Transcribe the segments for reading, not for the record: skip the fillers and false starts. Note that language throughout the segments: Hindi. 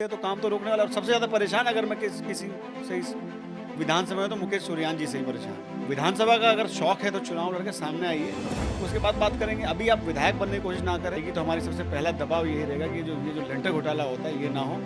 तो काम तो रोकने वाला और सबसे ज़्यादा परेशान अगर मैं किसी से इस विधानसभा में तो मुकेश सूर्यान जी से ही परेशान। विधानसभा का अगर शौक है तो चुनाव लड़के सामने आइए, उसके बाद बात करेंगे। अभी आप विधायक बनने की कोशिश ना करेंगी तो हमारी सबसे पहला दबाव यही रहेगा कि ये जो लेंटर घोटाला होता है ये ना हो।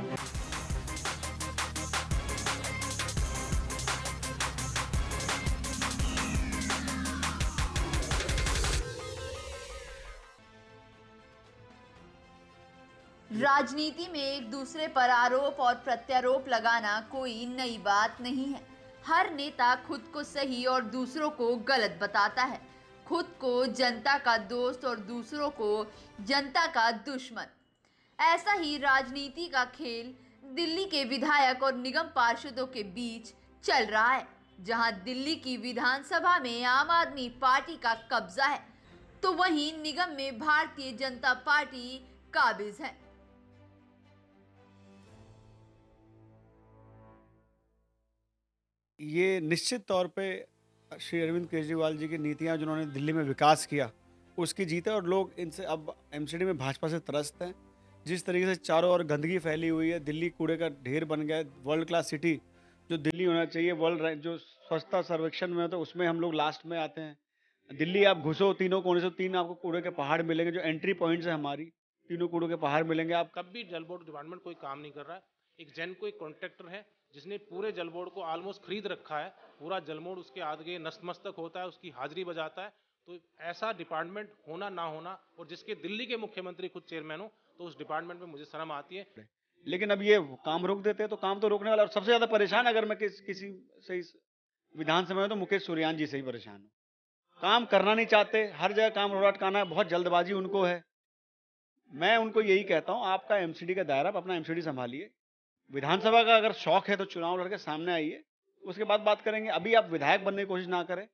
राजनीति में एक दूसरे पर आरोप और प्रत्यारोप लगाना कोई नई बात नहीं है। हर नेता खुद को सही और दूसरों को गलत बताता है, खुद को जनता का दोस्त और दूसरों को जनता का दुश्मन। ऐसा ही राजनीति का खेल दिल्ली के विधायक और निगम पार्षदों के बीच चल रहा है, जहां दिल्ली की विधानसभा में आम आदमी पार्टी का कब्जा है, तो वहीं निगम में भारतीय जनता पार्टी काबिज है। ये निश्चित तौर पे श्री अरविंद केजरीवाल जी की नीतियां जिन्होंने दिल्ली में विकास किया उसकी जीत है और लोग इनसे अब एमसीडी में भाजपा से त्रस्त हैं। जिस तरीके से चारों ओर गंदगी फैली हुई है, दिल्ली कूड़े का ढेर बन गया है। वर्ल्ड क्लास सिटी जो दिल्ली होना चाहिए, वर्ल्ड जो स्वच्छता सर्वेक्षण में तो उसमें हम लोग लास्ट में आते हैं। दिल्ली आप घुसो तीनों कोने से तीन आपको कूड़े के पहाड़ मिलेंगे। जो एंट्री पॉइंट्स है हमारी, तीनों कूड़े के पहाड़ मिलेंगे आप। कब भी जल बोर्ड डिपार्टमेंट कोई काम नहीं कर रहा है। एक जैन को एक कॉन्ट्रैक्टर है जिसने पूरे जल बोर्ड को ऑलमोस्ट खरीद रखा है। पूरा जल बोर्ड उसके आगे नतमस्तक होता है, उसकी हाजिरी बजाता है। तो ऐसा डिपार्टमेंट होना ना होना, और जिसके दिल्ली के मुख्यमंत्री खुद चेयरमैन हो, तो उस डिपार्टमेंट में मुझे शर्म आती है। लेकिन अब ये काम रोक देते हैं तो काम तो रोकने वाला और सबसे ज्यादा परेशान अगर मैं किसी से इस विधानसभा में तो मुकेश सूर्यान जी से ही परेशान हूँ। काम करना नहीं चाहते, हर जगह काम रोड़ा अटकाना है, बहुत जल्दबाजी उनको है। मैं उनको यही कहता हूँ, आपका एमसीडी का दायरा, आप अपना एमसीडी संभालिए। विधानसभा का अगर शौक है तो चुनाव लड़के सामने आइए, उसके बाद बात करेंगे। अभी आप विधायक बनने की कोशिश ना करें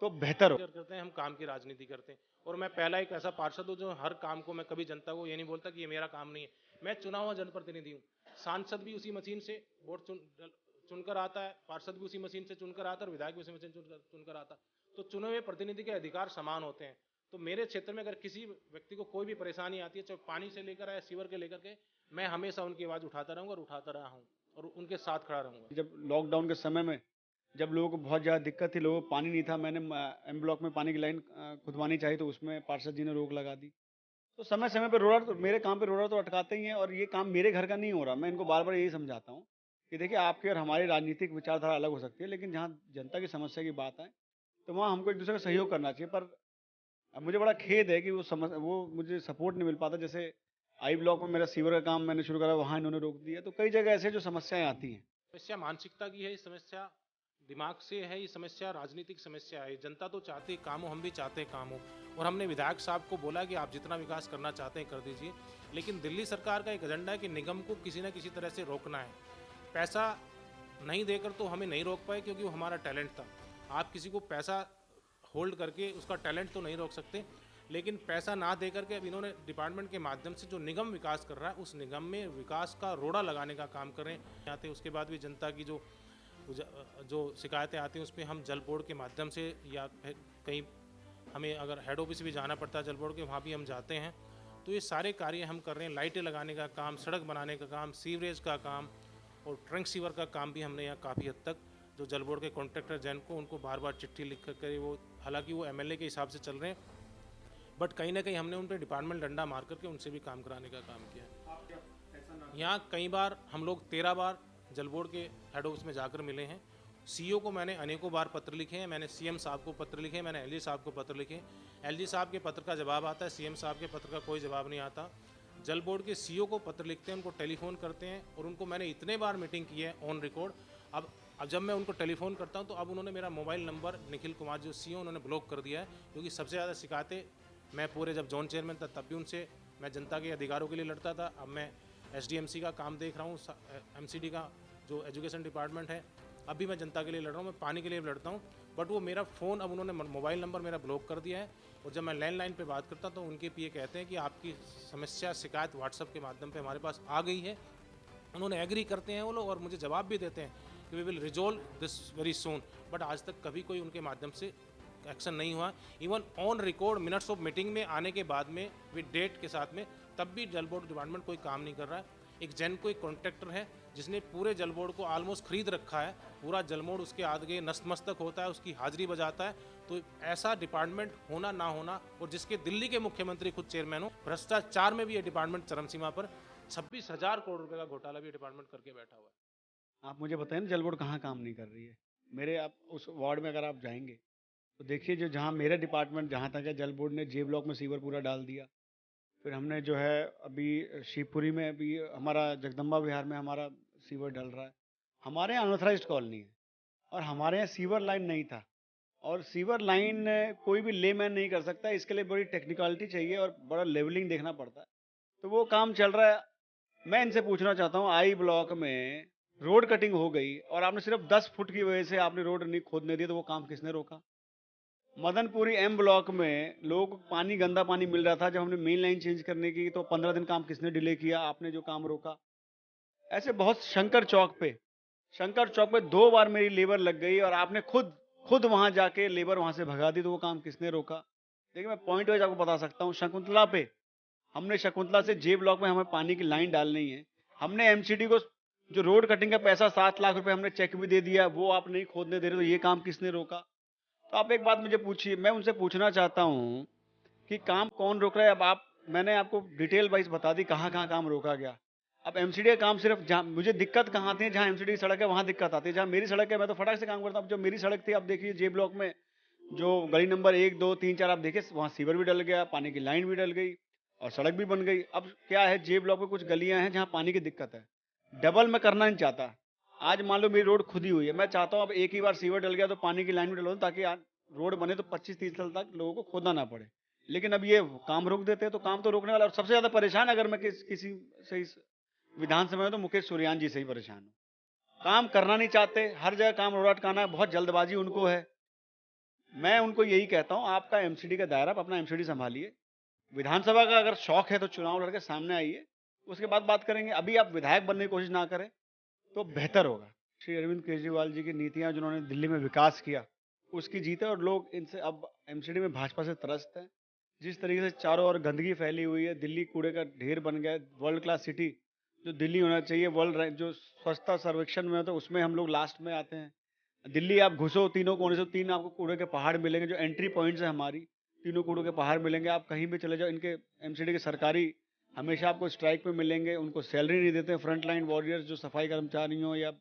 तो बेहतर हो। करते हैं, हम काम की राजनीति करते हैं। और मैं पहला एक ऐसा पार्षद हूँ जो हर काम को मैं कभी जनता को ये नहीं बोलता कि ये मेरा काम नहीं है। मैं चुना हुआ जनप्रतिनिधि हूँ। सांसद भी उसी मशीन से वोट चुनकर आता है, पार्षद भी उसी मशीन से चुनकर आता है, और विधायक भी उसी मशीन चुनकर आता है। तो चुने हुए प्रतिनिधि के अधिकार समान होते हैं। तो मेरे क्षेत्र में अगर किसी व्यक्ति को कोई भी परेशानी आती है, चाहे पानी से लेकर आए, सीवर के लेकर के, मैं हमेशा उनकी आवाज उठाता रहूंगा और उठाता रहा हूँ और उनके साथ खड़ा रहूंगा। जब लॉकडाउन के समय में जब लोगों को बहुत ज़्यादा दिक्कत थी, लोगों को पानी नहीं था, मैंने एम ब्लॉक में पानी की लाइन खुदवानी चाहिए तो उसमें पार्षद जी ने रोक लगा दी। तो समय समय पे रोड़ा तो मेरे काम पे रोड़ा तो अटकाते ही हैं और ये काम मेरे घर का नहीं हो रहा। मैं इनको बार बार यही समझाता हूँ कि देखिए, आपकी और हमारी राजनीतिक विचारधारा अलग हो सकती है, लेकिन जहाँ जनता की समस्या की बात है तो वहाँ हमको एक दूसरे का सहयोग करना चाहिए। पर अब मुझे बड़ा खेद है कि वो मुझे सपोर्ट नहीं मिल पाता। जैसे आई ब्लॉक में मेरा सीवर का काम मैंने शुरू करा, वहाँ इन्होंने रोक दिया। तो कई जगह ऐसे जो समस्याएं आती हैं। समस्या मानसिकता की है, ये समस्या दिमाग से है, ये समस्या राजनीतिक समस्या है। जनता तो चाहती है काम हो, हम भी चाहते हैं काम हो, और हमने विधायक साहब को बोला कि आप जितना विकास करना चाहते हैं कर दीजिए। लेकिन दिल्ली सरकार का एक एजेंडा है कि निगम को किसी न किसी तरह से रोकना है। पैसा नहीं देकर तो हमें नहीं रोक पाए, क्योंकि वो हमारा टैलेंट था। आप किसी को पैसा होल्ड करके उसका टैलेंट तो नहीं रोक सकते, लेकिन पैसा ना दे करके अब इन्होंने डिपार्टमेंट के माध्यम से जो निगम विकास कर रहा है, उस निगम में विकास का रोड़ा लगाने का काम कर रहे हैं। आते उसके बाद भी जनता की जो शिकायतें आती हैं, उस पर हम जल बोर्ड के माध्यम से, या कहीं हमें अगर हेड ऑफिस भी जाना पड़ता है जल बोर्ड के, वहाँ भी हम जाते हैं। तो ये सारे कार्य हम कर रहे हैं। लाइटें लगाने का काम, सड़क बनाने का काम, सीवरेज का काम और ट्रंक सीवर का काम भी हमने यहाँ काफ़ी हद तक, जो जल बोर्ड के कॉन्ट्रैक्टर जैन को, उनको बार बार चिट्ठी लिख कर, वो हालांकि वो एमएलए के हिसाब से चल रहे हैं, बट कहीं ना कहीं हमने उन पर डिपार्टमेंट डंडा मार करके उनसे भी काम कराने का काम किया। यहाँ कई बार हम लोग 13 बार जल बोर्ड के हेड ऑफिस में जाकर मिले हैं। सीईओ को मैंने अनेकों बार पत्र लिखे हैं, मैंने सीएम साहब को पत्र लिखे, मैंने एलजी साहब को पत्र लिखे। एलजी साहब के पत्र का जवाब आता है, सीएम साहब के पत्र का कोई जवाब नहीं आता। जल बोर्ड के सीईओ को पत्र लिखते हैं, उनको टेलीफोन करते हैं, और उनको मैंने इतने बार मीटिंग की है ऑन रिकॉर्ड। अब जब मैं उनको टेलीफोन करता हूं तो अब उन्होंने मेरा मोबाइल नंबर, निखिल कुमार जो सीईओ, उन्होंने ब्लॉक कर दिया है। क्योंकि सबसे ज़्यादा शिकायतें मैं पूरे जब जोन चेयरमैन था तब भी उनसे मैं जनता के अधिकारों के लिए लड़ता था। अब मैं एसडीएमसी का काम देख रहा हूँ, एमसीडी का जो एजुकेशन डिपार्टमेंट है, अभी मैं जनता के लिए लड़ रहा हूँ, मैं पानी के लिए लड़ता हूँ। बट वो मेरा फ़ोन, अब उन्होंने मोबाइल नंबर मेरा ब्लॉक कर दिया है। और जब मैं लैंडलाइन पे बात करता तो उनके पीए कहते हैं कि आपकी समस्या, शिकायत व्हाट्सएप के माध्यम पे हमारे पास आ गई है। उन्होंने एग्री करते हैं वो लोग, और मुझे जवाब भी देते हैं कि we will resolve this very soon. But आज तक कभी कोई उनके माध्यम से एक्शन नहीं हुआ। Even on record minutes of meeting में आने के बाद में, विद डेट के साथ में, तब भी जल बोर्ड डिपार्टमेंट कोई काम नहीं कर रहा है। एक जेनको एक कॉन्ट्रैक्टर है जिसने पूरे जल बोर्ड को ऑलमोस्ट खरीद रखा है, पूरा जल बोर्ड उसके आगे नतमस्तक होता है, उसकी हाजिरी बजाता है। तो ऐसा डिपार्टमेंट होना ना होना, और जिसके दिल्ली के मुख्यमंत्री खुद चेयरमैन हो, भ्रष्टाचार में भी ये डिपार्टमेंट चरमसीमा पर 26,000 करोड़ रुपए का घोटाला भी ये डिपार्टमेंट करके बैठा हुआ है। आप मुझे बताइए ना, जल बोर्ड कहाँ काम नहीं कर रही है? मेरे आप उस वार्ड में अगर आप जाएंगे तो देखिए, जो जहाँ मेरा डिपार्टमेंट जहाँ तक है, जल बोर्ड ने जे ब्लॉक में सीवर पूरा डाल दिया। फिर हमने जो है अभी शिवपुरी में भी हमारा जगदम्बा विहार में हमारा सीवर डल रहा है। हमारे यहाँ अनऑथराइज्ड कॉलोनी है और हमारे यहाँ सीवर लाइन नहीं था, और सीवर लाइन कोई भी लेमैन नहीं कर सकता, इसके लिए बड़ी टेक्निकलिटी चाहिए और बड़ा लेवलिंग देखना पड़ता है। तो वो काम चल रहा है। मैं इनसे पूछना चाहता हूँ, आई ब्लॉक में रोड कटिंग हो गई और आपने सिर्फ 10 फुट की वजह से आपने रोड नहीं खोदने दी, तो वो काम किसने रोका? मदनपुरी एम ब्लॉक में लोगों को पानी, गंदा पानी मिल रहा था, जब हमने मेन लाइन चेंज करने की तो 15 दिन काम किसने डिले किया? आपने जो काम रोका। ऐसे बहुत, शंकर चौक पे 2 बार मेरी लेबर लग गई और आपने खुद वहां जाके लेबर वहां से भगा दी, तो वो काम किसने रोका? देखिए, मैं पॉइंट वाइज आपको बता सकता हूँ। शकुंतला पे हमने, शकुंतला से जे ब्लॉक में हमें पानी की लाइन डालनी है, हमने एमसीडी को जो रोड कटिंग का पैसा 7 लाख रुपए हमने चेक भी दे दिया, वो आप नहीं खोदने दे रहे, तो ये काम किसने रोका? तो आप एक बात मुझे पूछिए, मैं उनसे पूछना चाहता हूँ कि काम कौन रोक रहा है? अब आप, मैंने आपको डिटेल वाइज बता दी कहाँ कहाँ काम रोका गया। अब एमसीडी का काम सिर्फ जहाँ मुझे दिक्कत कहाँ आती है, जहाँ एमसीडी की सड़क है वहाँ दिक्कत आती है। जहाँ मेरी सड़क है मैं तो फटाक से काम करता हूँ। अब जो मेरी सड़क थी, आप देखिए जे ब्लॉक में जो गली नंबर 1, 2, 3, 4 आप देखिए, वहाँ सीवर भी डल गया, पानी की लाइन भी डल गई और सड़क भी बन गई। अब क्या है, जे ब्लॉक में कुछ गलियाँ हैं जहाँ पानी की दिक्कत है, डबल मैं करना नहीं चाहता। आज मान लो मेरी रोड खुदी हुई है, मैं चाहता हूँ अब एक ही बार सीवर डल गया तो पानी की लाइन भी डलवा दूं, ताकि रोड बने तो 25-30 साल तक लोगों को खोदना ना पड़े। लेकिन अब ये काम रोक देते हैं, तो काम तो रोकने वाला, और सबसे ज्यादा परेशान अगर मैं किसी से इस विधानसभा में, तो मुकेश सूर्यान जी से ही परेशान हूँ। काम करना नहीं चाहते, हर जगह काम रोड अटकाना है, बहुत जल्दबाजी उनको है। मैं उनको यही कहता हूँ, आपका एमसीडी का दायरा, आप अपना एमसीडी संभालिए। विधानसभा का अगर शौक है तो चुनाव लड़के सामने आइए, उसके बाद बात करेंगे। अभी आप विधायक बनने की कोशिश ना करें तो बेहतर होगा। श्री अरविंद केजरीवाल जी की नीतियां जिन्होंने दिल्ली में विकास किया, उसकी जीत है, और लोग इनसे अब एमसीडी में भाजपा से त्रस्त हैं। जिस तरीके से चारों ओर गंदगी फैली हुई है, दिल्ली कूड़े का ढेर बन गया है। वर्ल्ड क्लास सिटी जो दिल्ली होना चाहिए, वर्ल्ड जो स्वच्छता सर्वेक्षण में, तो उसमें हम लोग लास्ट में आते हैं। दिल्ली आप घुसो, तीनों कोने से 3 आपको कूड़े के पहाड़ मिलेंगे। जो एंट्री पॉइंट्स है हमारी, तीनों कूड़ों के पहाड़ मिलेंगे। आप कहीं भी चले जाओ, इनके एमसीडी के सरकारी हमेशा आपको स्ट्राइक पे मिलेंगे, उनको सैलरी नहीं देते। फ्रंट लाइन वॉरियर्स जो सफाई कर्मचारी हों, या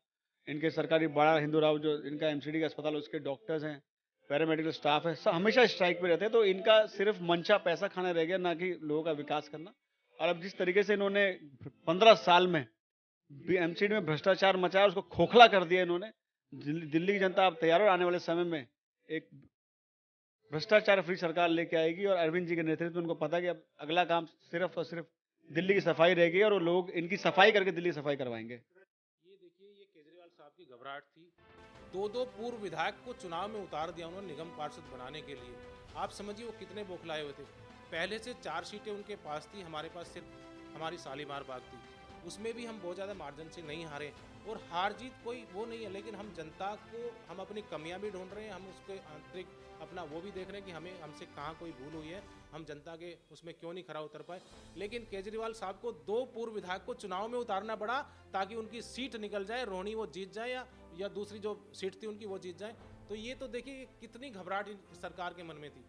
इनके सरकारी बड़ा हिंदूराव जो इनका एमसीडी का अस्पताल, उसके डॉक्टर्स हैं, पैरामेडिकल स्टाफ है, सब हमेशा स्ट्राइक पे रहते हैं। तो इनका सिर्फ मंशा पैसा खाना रह गया, ना कि लोगों का विकास करना। और अब जिस तरीके से इन्होंने 15 साल में एमसीडी में भ्रष्टाचार मचाया, उसको खोखला कर दिया इन्होंने। दिल्ली की जनता अब तैयार हो, आने वाले समय में एक भ्रष्टाचार फ्री सरकार लेके आएगी, और अरविंद जी के नेतृत्व में उनको पता है कि अब अगला काम सिर्फ और सिर्फ दिल्ली की सफाई रहेगी, और वो लोग इनकी सफाई करके दिल्ली की सफाई करवाएंगे। ये देखिए, ये केजरीवाल साहब की घबराहट थी। 2 पूर्व विधायक को चुनाव में उतार दिया उन्होंने निगम पार्षद बनाने के लिए। आप समझिए वो कितने बौखलाए हुए थे। पहले से 4 सीटें उनके पास थी, हमारे पास सिर्फ हमारी शालीमार बाग थी, उसमें भी हम बहुत ज़्यादा मार्जिन से नहीं हारे। और हार जीत कोई वो नहीं है, लेकिन हम जनता को, हम अपनी कमियां भी ढूंढ रहे हैं, हम उसके आंतरिक अपना वो भी देख रहे हैं कि हमें, हमसे कहाँ कोई भूल हुई है, हम जनता के उसमें क्यों नहीं खरा उतर पाए। लेकिन केजरीवाल साहब को 2 पूर्व विधायक को चुनाव में उतारना पड़ा, ताकि उनकी सीट निकल जाए, रोहिणी वो जीत जाए, या दूसरी जो सीट थी उनकी वो जीत जाए। तो ये तो देखिए कितनी घबराहट सरकार के मन में थी।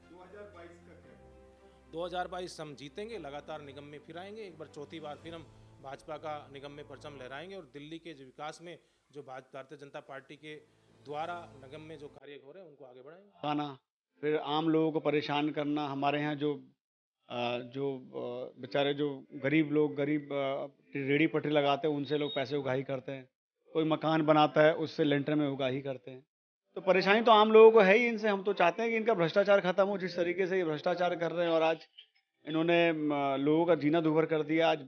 2022 हम जीतेंगे, लगातार निगम में फिर आएंगे, एक बार चौथी बार फिर हम भाजपा का निगम में परचम लहराएंगे, और दिल्ली के जो विकास में जो भारतीय जनता पार्टी के द्वारा निगम में जो कार्य हो रहे हैं उनको आगे बढ़ाएंगे। खाना, फिर आम लोगों को परेशान करना। हमारे यहाँ जो बेचारे जो गरीब लोग, रेड़ी पटरी लगाते हैं, उनसे लोग पैसे उगाही करते हैं। कोई मकान बनाता है, उससे लेंटर में उगाही करते हैं। तो परेशानी तो आम लोगों को है ही इनसे। हम तो चाहते हैं कि इनका भ्रष्टाचार खत्म हो। जिस तरीके से ये भ्रष्टाचार कर रहे हैं, और आज इन्होंने लोगों का जीना दूभर कर दिया। आज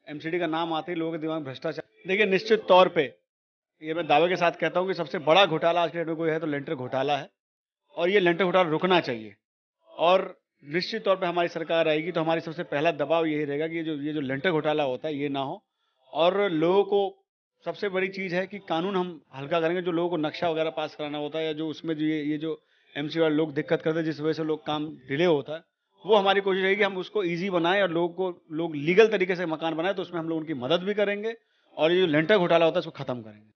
एमसीडी का नाम आते ही लोगों के दिमाग में भ्रष्टाचार। देखिए, निश्चित तौर पे ये मैं दावे के साथ कहता हूँ कि सबसे बड़ा घोटाला आज के डेट में कोई है तो लेंटर घोटाला है, और ये लेंटर घोटाला रुकना चाहिए। और निश्चित तौर पे हमारी सरकार आएगी तो हमारी सबसे पहला दबाव यही रहेगा कि ये जो लेंटर घोटाला होता है ये ना हो। और लोगों को सबसे बड़ी चीज़ है कि कानून हम हल्का करेंगे। जो लोगों को नक्शा वगैरह पास कराना होता है, या जो उसमें जो ये जो एमसी वाले लोग दिक्कत करते हैं, जिस वजह से लोग काम डिले होता है, वो हमारी कोशिश रहेगी हम उसको ईज़ी बनाएँ और लोग लीगल तरीके से मकान बनाएँ, तो उसमें हम लोग उनकी मदद भी करेंगे और ये जो लेंटर घोटाला होता है इसको ख़त्म करेंगे।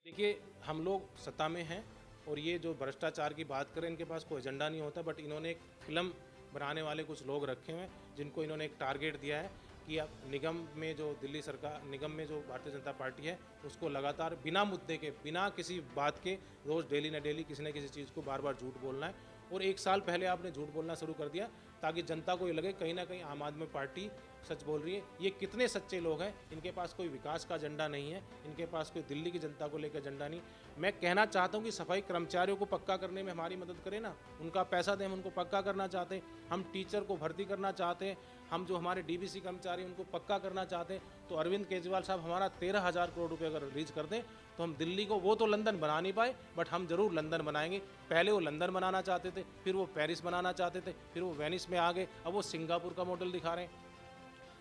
देखिए, हम लोग सत्ता में हैं और ये जो भ्रष्टाचार की बात करें, इनके पास कोई एजेंडा नहीं होता, बट इन्होंने एक फिल्म बनाने वाले कुछ लोग रखे हुए हैं जिनको इन्होंने एक टारगेट दिया है कि अब निगम में जो दिल्ली सरकार, निगम में जो भारतीय जनता पार्टी है, उसको लगातार बिना मुद्दे के, बिना किसी बात के रोज़ डेली न डेली किसी न किसी चीज़ को बार बार झूठ बोलना है। और एक साल पहले आपने झूठ बोलना शुरू कर दिया ताकि जनता को ये लगे कहीं ना कहीं आम आदमी पार्टी सच बोल रही है। ये कितने सच्चे लोग हैं, इनके पास कोई विकास का एजेंडा नहीं है, इनके पास कोई दिल्ली की जनता को लेकर एजेंडा नहीं। मैं कहना चाहता हूँ कि सफाई कर्मचारियों को पक्का करने में हमारी मदद करें ना, उनका पैसा दें, हम उनको पक्का करना चाहते हैं। हम टीचर को भर्ती करना चाहते हैं, हम जो हमारे डीबीसी कर्मचारी हैं उनको पक्का करना चाहते हैं। तो अरविंद केजरीवाल साहब हमारा 13,000 करोड़ रुपये अगर रिलीज कर दें तो हम दिल्ली को, वो तो लंदन बना नहीं पाए बट हम जरूर लंदन बनाएंगे। पहले वो लंदन बनाना चाहते थे, फिर वो पेरिस बनाना चाहते थे, फिर वो वेनिस में आ गए, अब वो सिंगापुर का मॉडल दिखा रहे हैं।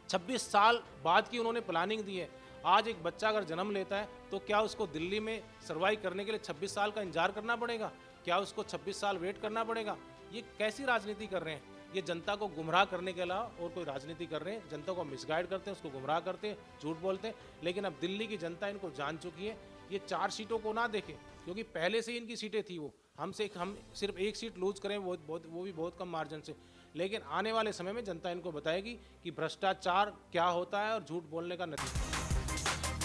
26 साल बाद की उन्होंने प्लानिंग दी है। आज एक बच्चा अगर जन्म लेता है तो क्या उसको दिल्ली में सर्वाइव करने के लिए 26 साल का इंतजार करना पड़ेगा? क्या उसको 26 साल वेट करना पड़ेगा? ये कैसी राजनीति कर रहे हैं? ये जनता को गुमराह करने के अलावा और कोई राजनीति कर रहे हैं। जनता को मिसगाइड करते हैं, उसको गुमराह करते हैं, झूठ बोलते हैं। लेकिन अब दिल्ली की जनता इनको जान चुकी है। ये 4 सीटों को ना देखें क्योंकि पहले से ही इनकी सीटें थी। वो हम सिर्फ एक सीट लूज करें, वो भी बहुत कम मार्जिन से। लेकिन आने वाले समय में जनता इनको बताएगी कि भ्रष्टाचार क्या होता है और झूठ बोलने का नतीजा।